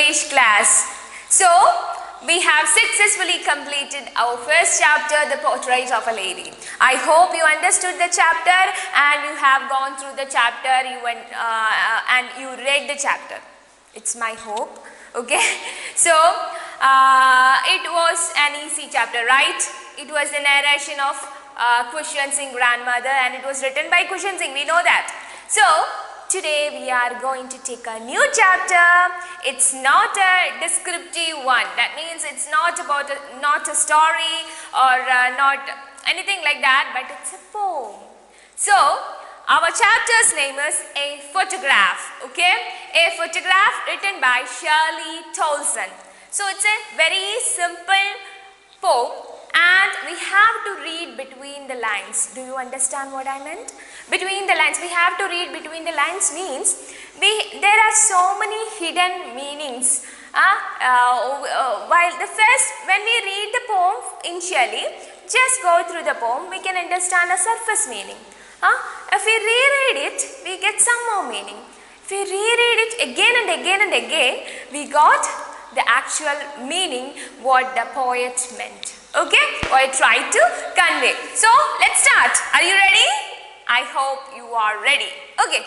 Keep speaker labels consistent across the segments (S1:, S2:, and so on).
S1: English class. So, we have successfully completed our first chapter, The Portrait of a Lady. I hope you understood the chapter and you have gone through the chapter and you read the chapter. It's my hope. Okay. So, it was an easy chapter, right? It was the narration of Khushwant Singh grandmother, and it was written by Khushwant Singh. We know that. So, today we are going to take a new chapter. It's not a descriptive one. That means it's not about not a story or not anything like that, but it's a poem. So, our chapter's name is A Photograph. Okay, A Photograph written by Shirley Tolson. So, it's a very simple poem. And we have to read between the lines. Do you understand what I meant? Between the lines. We have to read between the lines means there are so many hidden meanings. While when we read the poem initially, just go through the poem, we can understand a surface meaning. If we reread it, we get some more meaning. If we reread it again and again and again, we got the actual meaning what the poet meant. Okay, or I tried to convey. So, let's start. Are you ready? I hope you are ready. Okay,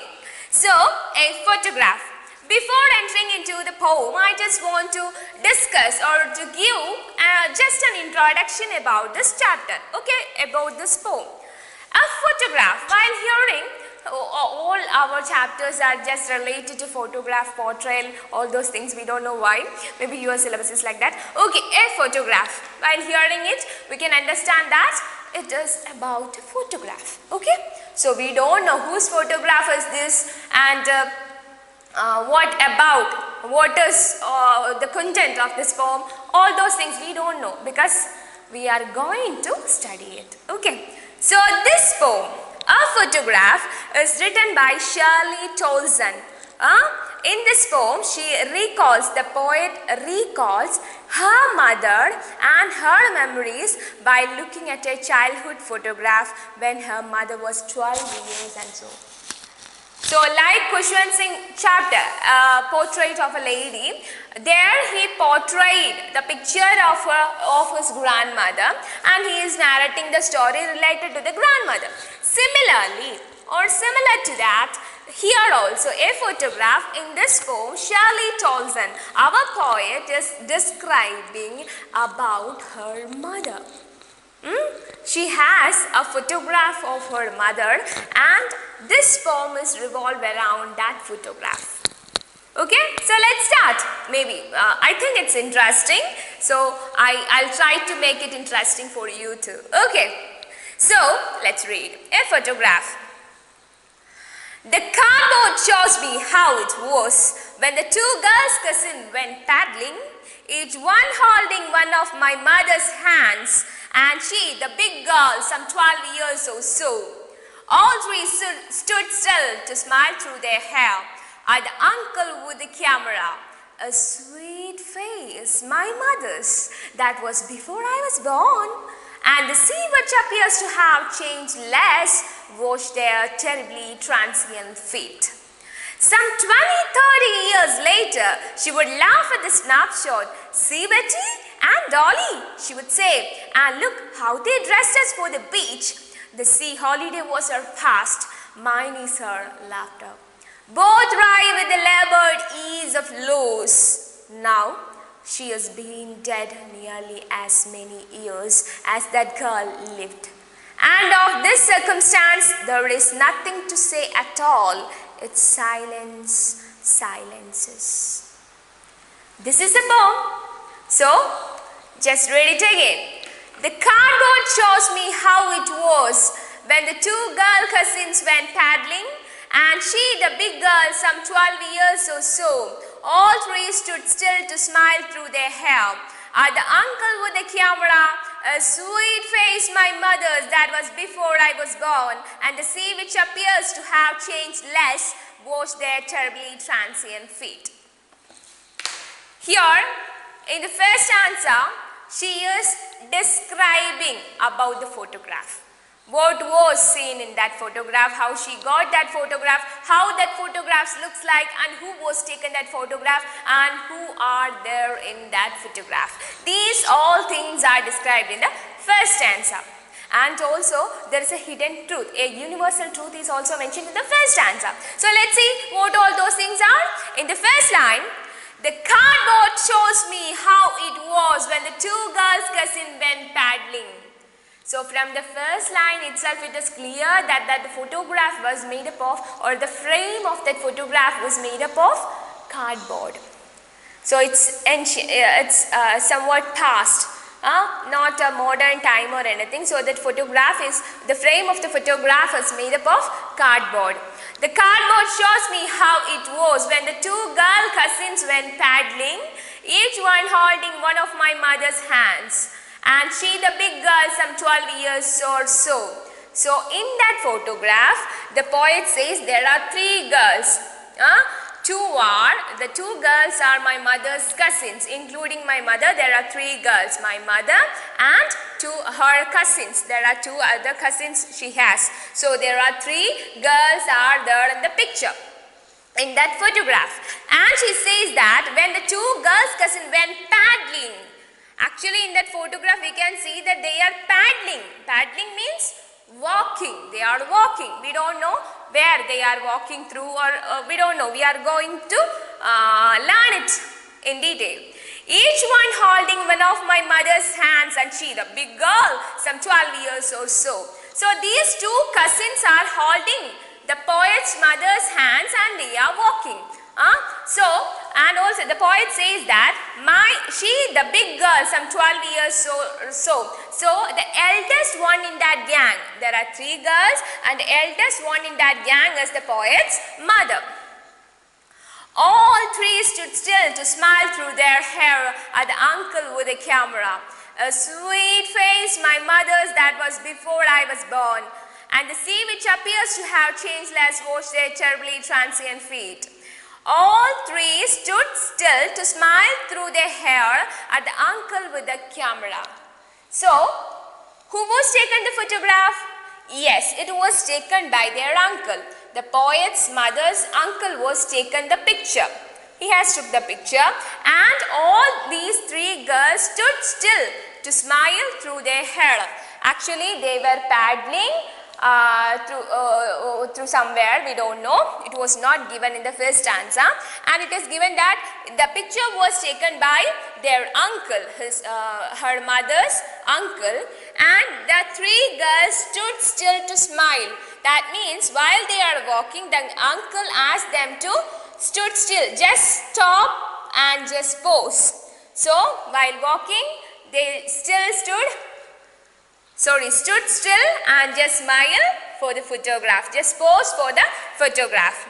S1: so a photograph. Before entering into the poem, I just want to discuss or to give just an introduction about this chapter. Okay, about this poem. A photograph. While hearing all our chapters are just related to photograph, portrait, all those things. We don't know why. Maybe your syllabus is like that. Okay, a photograph. While hearing it, we can understand that it is about a photograph. Okay, so we don't know whose photograph is this and what is the content of this poem. All those things we don't know because we are going to study it. Okay, so this poem, A Photograph, is written by Shirley Tolson. In this poem, the poet recalls her mother and her memories by looking at a childhood photograph when her mother was 12 years and so. So, like Khushwant Singh chapter, Portrait of a Lady, there he portrayed the picture of his grandmother and he is narrating the story related to the grandmother. Similarly, or similar to that, here also a photograph in this poem, Shirley Tolson, our poet, is describing about her mother. She has a photograph of her mother and this poem is revolved around that photograph. Okay, so let's start. Maybe I think it's interesting, so I'll try to make it interesting for you too. Okay, so let's read a photograph. The cardboard shows me how it was when the two girls' cousins went paddling, each one holding one of my mother's hands, and she, the big girl, some 12 years or so. All three stood still to smile through their hair at the uncle with the camera. A sweet face, my mother's, that was before I was born. And the sea, which appears to have changed less, washed their terribly transient feet. Some 20-30 years later, she would laugh at the snapshot. See, Betty and Dolly, she would say, and look how they dressed us for the beach. The sea holiday was her past, mine is her laughter. Both ride with the labored ease of loss. Now, she has been dead nearly as many years as that girl lived. And of this circumstance, there is nothing to say at all. It's silence, silences. This is the poem. So, just read it again. The cardboard shows me how it was when the two girl cousins went paddling, and she, the big girl, some 12 years or so. All three stood still to smile through their hair. At the uncle with the camera, a sweet face my mother's that was before I was born, and the sea which appears to have changed less, washed their terribly transient feet. Here, in the first answer, she is describing about the photograph. what was seen in that photograph, how she got that photograph, how that photograph looks like, and who was taken that photograph, and who are there in that photograph. These all things are described in the first stanza. And also there is a hidden truth, a universal truth is also mentioned in the first stanza. So let's see what all those things are. In the first line, the cardboard shows me how it was when the two girls' cousins went paddling. So from the first line itself, it is clear that the photograph was made up of, or the frame of that photograph was made up of cardboard. So it's somewhat past, not a modern time or anything. So that photograph is, the frame of the photograph is made up of cardboard. The cardboard shows me how it was when the two girl cousins went paddling, each one holding one of my mother's hands. And she, the big girl, some 12 years or so. So in that photograph, the poet says there are three girls. The two girls are my mother's cousins. Including my mother, there are three girls. My mother and her cousins. There are two other cousins she has. So there are three girls are there in the picture, in that photograph. And she says that when the two girls' cousins went paddling, actually in that photograph we can see that they are paddling. Paddling means walking. They are walking. We don't know where they are walking through, or we don't know. We are going to learn it in detail. Each one holding one of my mother's hands, and she, the big girl, some 12 years or so. So these two cousins are holding the poet's mother's hands and they are walking. And also the poet says that she, the big girl, some 12 years or so. So the eldest one in that gang, there are three girls, and the eldest one in that gang is the poet's mother. All three stood still to smile through their hair at the uncle with a camera. A sweet face, my mother's, that was before I was born, and the sea which appears to have changed less washed their terribly transient feet. All three stood still to smile through their hair at the uncle with the camera. So, who was taken the photograph? Yes, it was taken by their uncle. The poet's mother's uncle was taken the picture. He has took the picture, and all these three girls stood still to smile through their hair. Actually, they were paddling through somewhere, we don't know. It was not given in the first stanza, and it is given that the picture was taken by their uncle, her mother's uncle, and the three girls stood still to smile. That means while they are walking, the uncle asked them to stood still, just stop and just pose. So while walking, they stood still and just smile for the photograph, just pose for the photograph.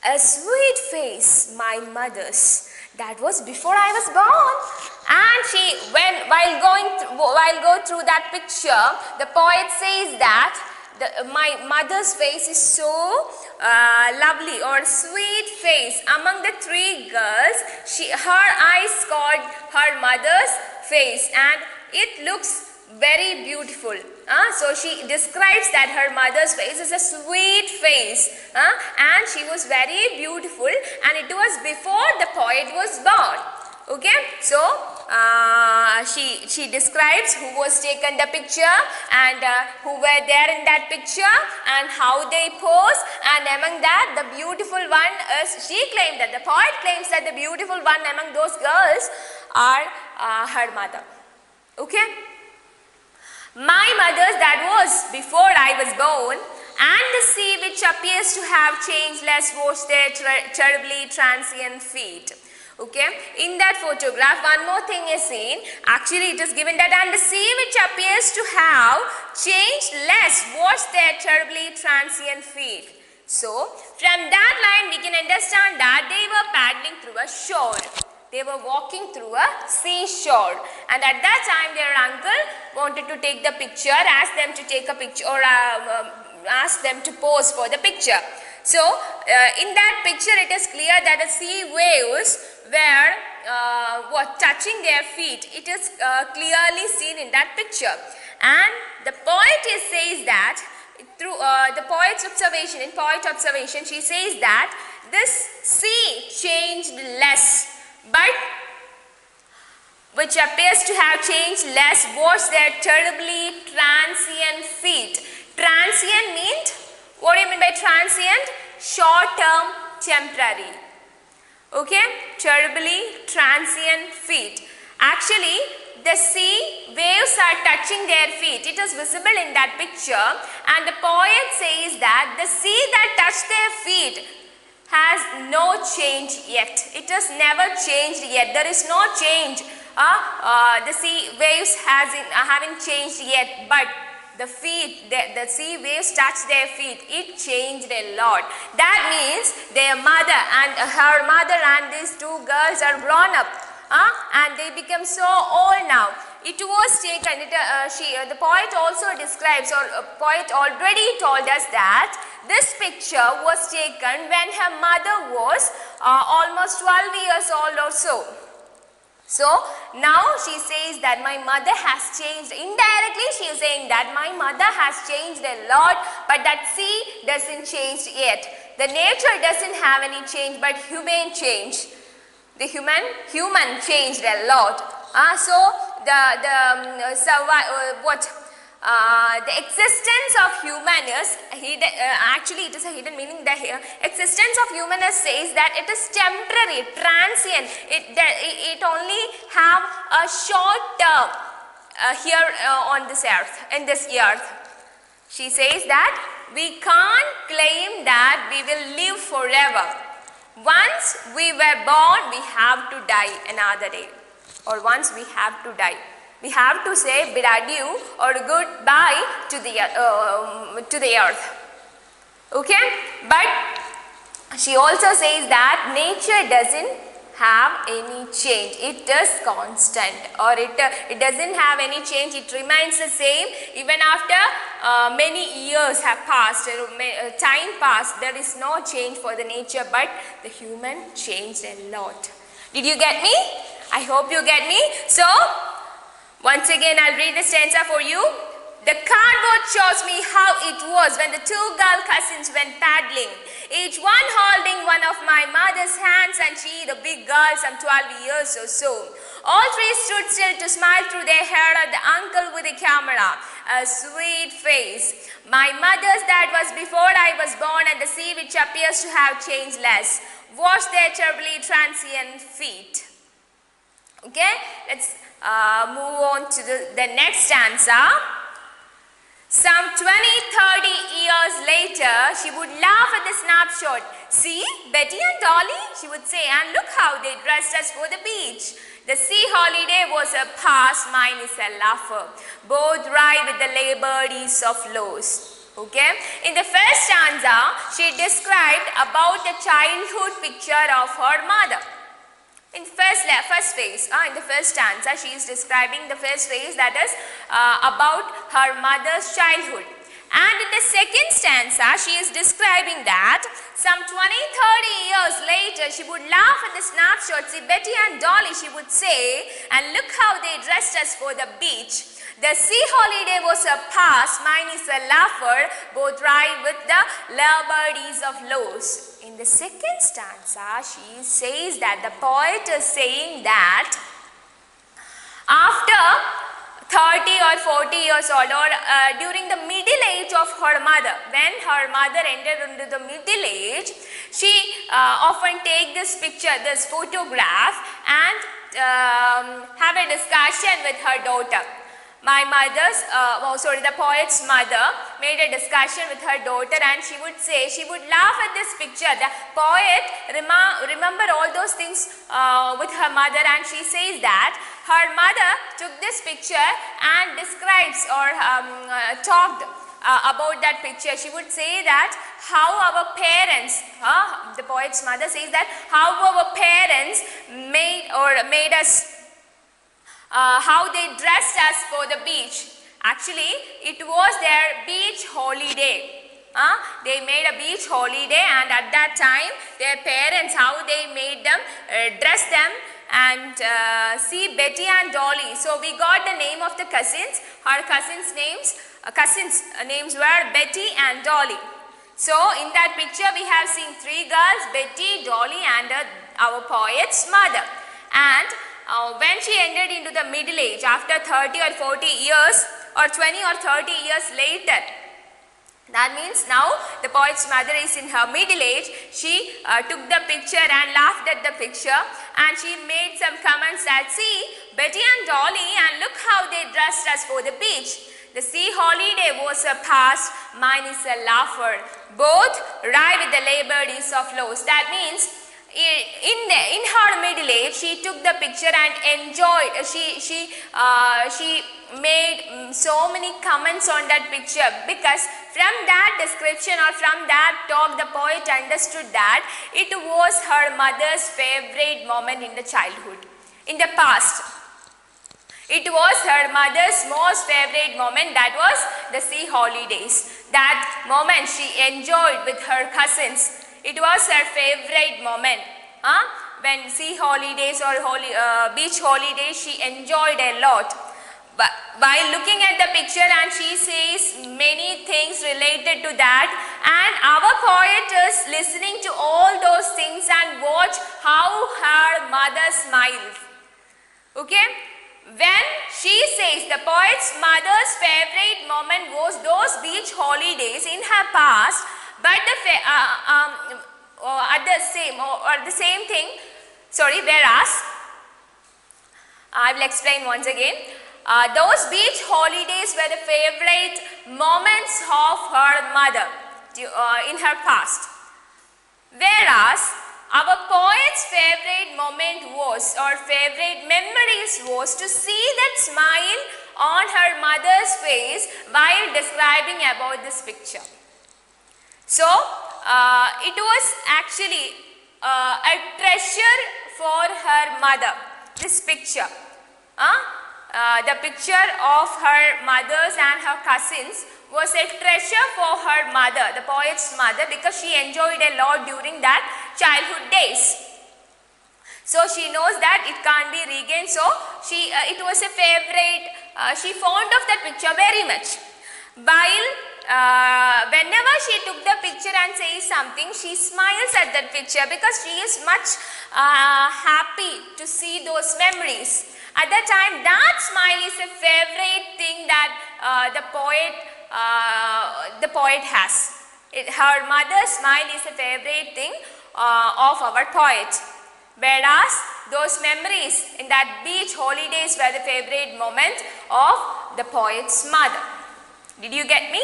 S1: A sweet face, my mother's, that was before I was born. And while going through that picture, the poet says that my mother's face is so lovely, or sweet face. Among the three girls, her eyes caught her mother's face, and it looks very beautiful. So she describes that her mother's face is a sweet face, and she was very beautiful, and it was before the poet was born. Okay, so she describes who was taken the picture, and who were there in that picture, and how they pose, and among that the beautiful one is, she claimed that the poet claims that the beautiful one among those girls are her mother. Okay, my mother's, that was before I was born, and the sea which appears to have changed less washed their terribly transient feet. Okay, in that photograph one more thing is seen. Actually it is given that, and the sea which appears to have changed less washed their terribly transient feet. So from that line we can understand that they were paddling through a shore. They were walking through a seashore, and at that time their uncle wanted to take the picture, asked them to take a picture, or asked them to pose for the picture. So in that picture it is clear that the sea waves were touching their feet. It is clearly seen in that picture, and the poet is says that through the poet's observation, in poet observation, she says that this sea changed less, but which appears to have changed less was their terribly transient feet. Transient means, what do you mean by transient? Short term, temporary. Okay, terribly transient feet. Actually, the sea waves are touching their feet. It is visible in that picture, and the poet says that the sea that touched their feet has no change yet. It has never changed yet. There is no change. The sea waves haven't changed yet, but the sea waves touched their feet. It changed a lot. That means their mother and her mother and these two girls are grown up, and they become so old now. It was taken. The poet also describes, or poet already told us that this picture was taken when her mother was almost 12 years old or so. So now she says that my mother has changed. Indirectly she is saying that my mother has changed a lot, but that sea doesn't change yet. The nature doesn't have any change, but human change. The human changed a lot. The existence of human is hidden. Actually, it is a hidden meaning. The existence of human says that it is temporary, transient. It only have a short term here on this earth. In this earth, she says that we can't claim that we will live forever. Once we were born, we have to die another day, or once we have to die. We have to say bid adieu or goodbye to the earth. Okay? But she also says that nature doesn't have any change. It is constant, or it doesn't have any change. It remains the same even after many years have passed, time passed. There is no change for the nature, but the human changed a lot. Did you get me? I hope you get me. So, once again, I'll read the stanza for you. The cardboard shows me how it was when the two girl cousins went paddling, each one holding one of my mother's hands, and she, the big girl, some 12 years or so. All three stood still to smile through their hair at the uncle with the camera, a sweet face. My mother's that was before I was born, and the sea which appears to have changed less, washed their terribly transient feet. Okay, let's move on to the next stanza. Some 20-30 years later, she would laugh at the snapshot. See, Betty and Dolly, she would say, and look how they dressed us for the beach. The sea holiday was a past, mine is a laugher. Both ride with the liberties of laws. Okay, in the first stanza, she described about the childhood picture of her mother. In the first phase, in the first stanza, she is describing the first phase, that is about her mother's childhood. And in the second stanza, she is describing that some 20-30 years later, she would laugh at the snapshot. See, Betty and Dolly, she would say, and look how they dressed us for the beach. The sea holiday was a past, mine is a laugher, both ride with the liberties of laws. In the second stanza, she says that the poet is saying that after 30 or 40 years old, or during the middle age of her mother, when her mother entered into the middle age, she often take this picture, this photograph, and have a discussion with her daughter. The poet's mother made a discussion with her daughter, and she would say, she would laugh at this picture. The poet remember all those things with her mother, and she says that her mother took this picture and describes or talked about that picture. She would say that how our parents, the poet's mother says that how our parents made us, how they dressed us for the beach. Actually, it was their beach holiday. They made a beach holiday, and at that time, their parents, how they made them, dress them, and see Betty and Dolly. So we got the name of the cousins. Her cousins' names cousins names were Betty and Dolly. So in that picture we have seen three girls, Betty, Dolly and our poet's mother. And when she entered into the middle age after 30 or 40 years or 20 or 30 years later, that means now the poet's mother is in her middle age, she took the picture and laughed at the picture, and she made some comments that, see, Betty and Dolly, and look how they dressed us for the beach. The sea holiday was a past, mine is a laugher. Both ride with the labor days of lows. That means in her middle age, she took the picture and enjoyed. She made so many comments on that picture, because from that description or from that talk, the poet understood that it was her mother's favorite moment in the childhood, in the past. It was her mother's most favorite moment, that was the sea holidays. That moment she enjoyed with her cousins. It was her favorite moment. When sea holidays or beach holidays, she enjoyed a lot. But while looking at the picture, and she says many things related to that, and our poet is listening to all those things and watch how her mother smiles. Okay? When she says the poet's mother's favorite moment was those beach holidays in her past, but whereas I will explain once again. Those beach holidays were the favorite moments of her mother in her past. Whereas our poet's favorite moment was, or favorite memories was, to see that smile on her mother's face while describing about this picture. So, it was actually a treasure for her mother, this picture. The picture of her mothers and her cousins was a treasure for her mother, the poet's mother, because she enjoyed a lot during that childhood days. So she knows that it can't be regained, so it was a favorite, she fond of that picture very much. While whenever she took the picture and says something, she smiles at that picture because she is much happy to see those memories. At that time, that smile is a favorite thing that the poet has. Her mother's smile is a favorite thing of our poet. Whereas those memories in that beach holidays were the favorite moment of the poet's mother. Did you get me?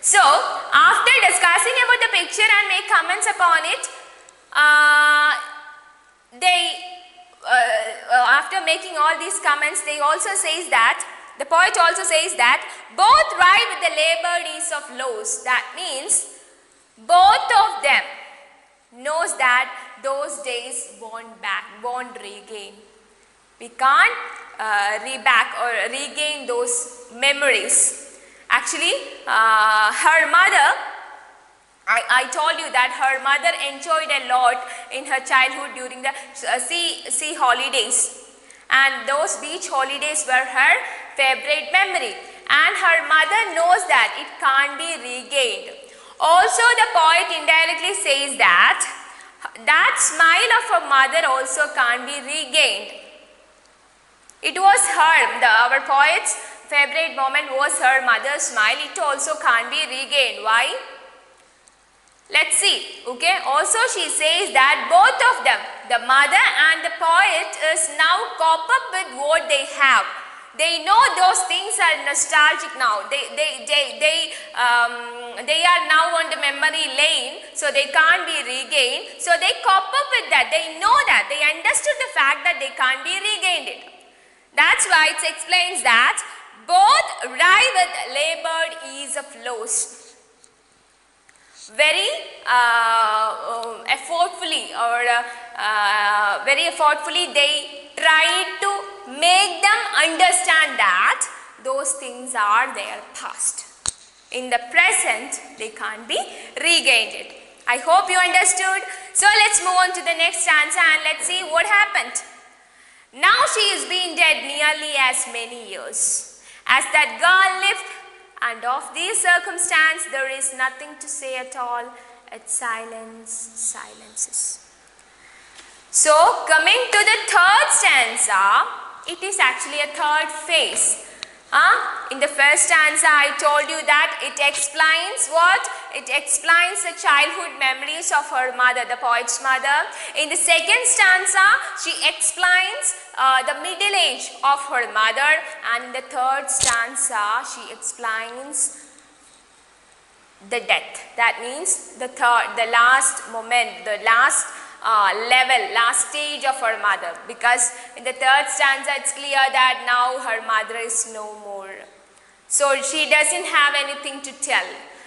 S1: So, after discussing about the picture and make comments upon it, after making all these comments, they also says that, the poet also says that, both ride with the labor days of lows. That means, both of them knows that those days won't regain. We can't regain those memories. Actually, her mother, I told you that her mother enjoyed a lot in her childhood during the sea holidays, and those beach holidays were her favorite memory, and her mother knows that it can't be regained. Also, the poet indirectly says that that smile of her mother also can't be regained. It was our poet's favorite moment was her mother's smile. It also can't be regained. Why? Let's see. Okay. Also, she says that both of them, the mother and the poet, is now cope up with what they have. They know those things are nostalgic now. They are now on the memory lane, so they can't be regained. So they cope up with that. They know that. They understood the fact that they can't be regained it. That's why it explains that both ride with labored ease of lows. Very effortfully they tried to make them understand that those things are their past. In the present, they can't be regained it. I hope you understood. So let's move on to the next stanza and let's see what happened. Now she has been dead nearly as many years as that girl lived, and of these circumstance there is nothing to say at all. It's silence, silences. So coming to the third stanza, it is actually a third phase. In the first stanza I told you that it explains what? It explains the childhood memories of her mother, the poet's mother. In the second stanza she explains the middle age of her mother, and in the third stanza she explains the death. That means the last moment, the last level, last stage of her mother, because in the third stanza it's clear that now her mother is no more. So she doesn't have anything to tell.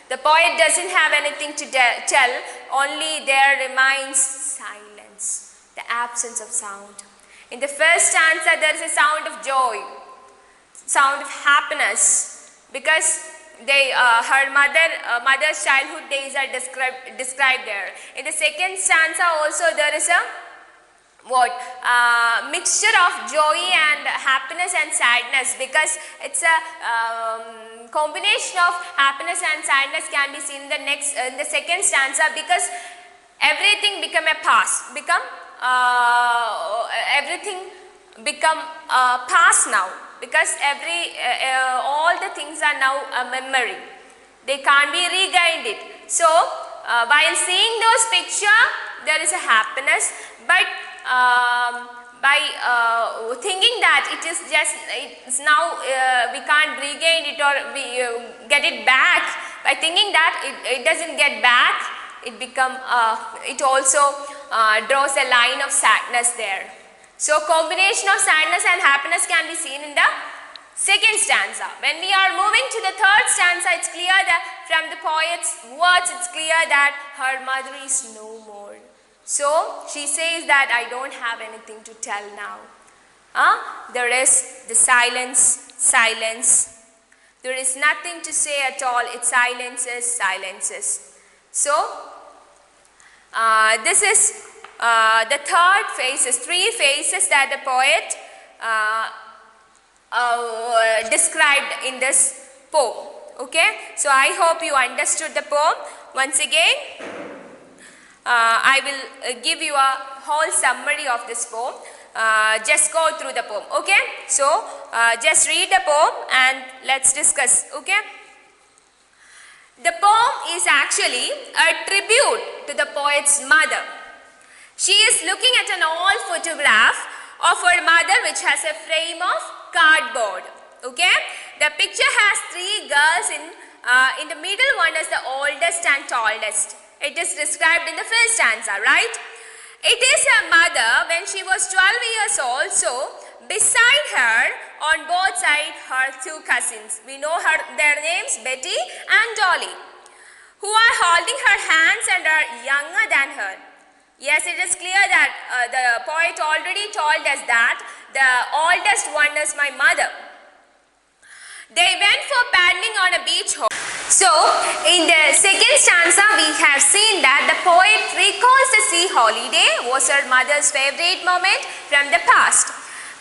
S1: The poet doesn't have anything to tell, only there remains silence, the absence of sound. In the first stanza there is a sound of joy, sound of happiness, because her mother's childhood days are described there. In the second stanza also there is a mixture of joy and happiness and sadness, because it's a combination of happiness and sadness can be seen in the second stanza, because everything become a past, everything become past now, because all the things are now a memory. They can't be regained it. So while seeing those pictures there is a happiness, but by thinking that it's now we can't regain it or we get it back, by thinking that it doesn't get back, it also draws a line of sadness there. So combination of sadness and happiness can be seen in the second stanza. When we are moving to the third stanza, it's clear that from the poet's words it's clear that her mother is no more. So she says that I don't have anything to tell now. There is the silence. There is nothing to say at all. It silences. So this is the third phases, three phases that the poet described in this poem. Okay, so I hope you understood the poem. Once again, I will give you a whole summary of this poem. Just go through the poem. Okay, so just read the poem and let's discuss. Okay. The poem is actually a tribute to the poet's mother. She is looking at an old photograph of her mother which has a frame of cardboard. Okay, the picture has three girls. In the middle one is the oldest and tallest. It is described in the first stanza, right? It is her mother when she was 12 years old. So beside her on both sides her two cousins. We know their names, Betty and Dolly, who are holding her hands and are younger than her. Yes, it is clear that the poet already told us that the oldest one is my mother. They went for paddling on a beach. So, in the second stanza, we have seen that the poet recalls the sea holiday was her mother's favorite moment from the past.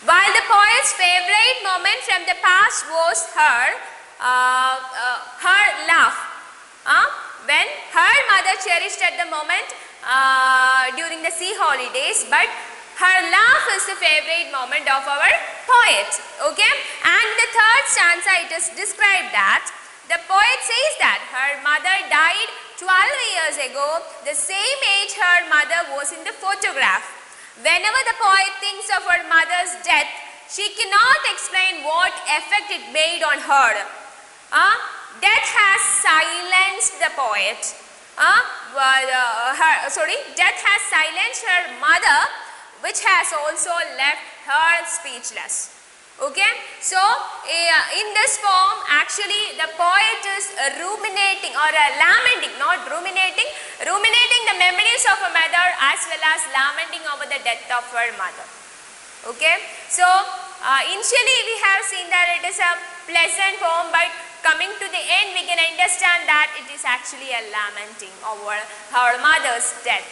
S1: While the poet's favorite moment from the past was her laugh. When her mother cherished at the moment during the sea holidays, but her laugh is the favorite moment of our poet. Okay, and the third stanza it is described that the poet says that her mother died 12 years ago, the same age her mother was in the photograph. Whenever the poet thinks of her mother's death, she cannot explain what effect it made on her. Death has silenced the poet. Death has silenced her mother, which has also left her speechless. Okay, so in this poem actually the poet is ruminating or lamenting, not ruminating, ruminating the memories of her mother as well as lamenting over the death of her mother. Okay, so initially we have seen that it is a pleasant poem, but coming to the end we can understand that it is actually a lamenting over her mother's death.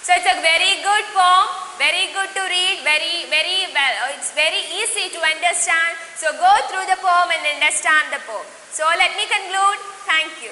S1: So it's a very good poem, very good to read, very well, it's very easy to understand. So go through the poem and understand the poem. So let me conclude. Thank you.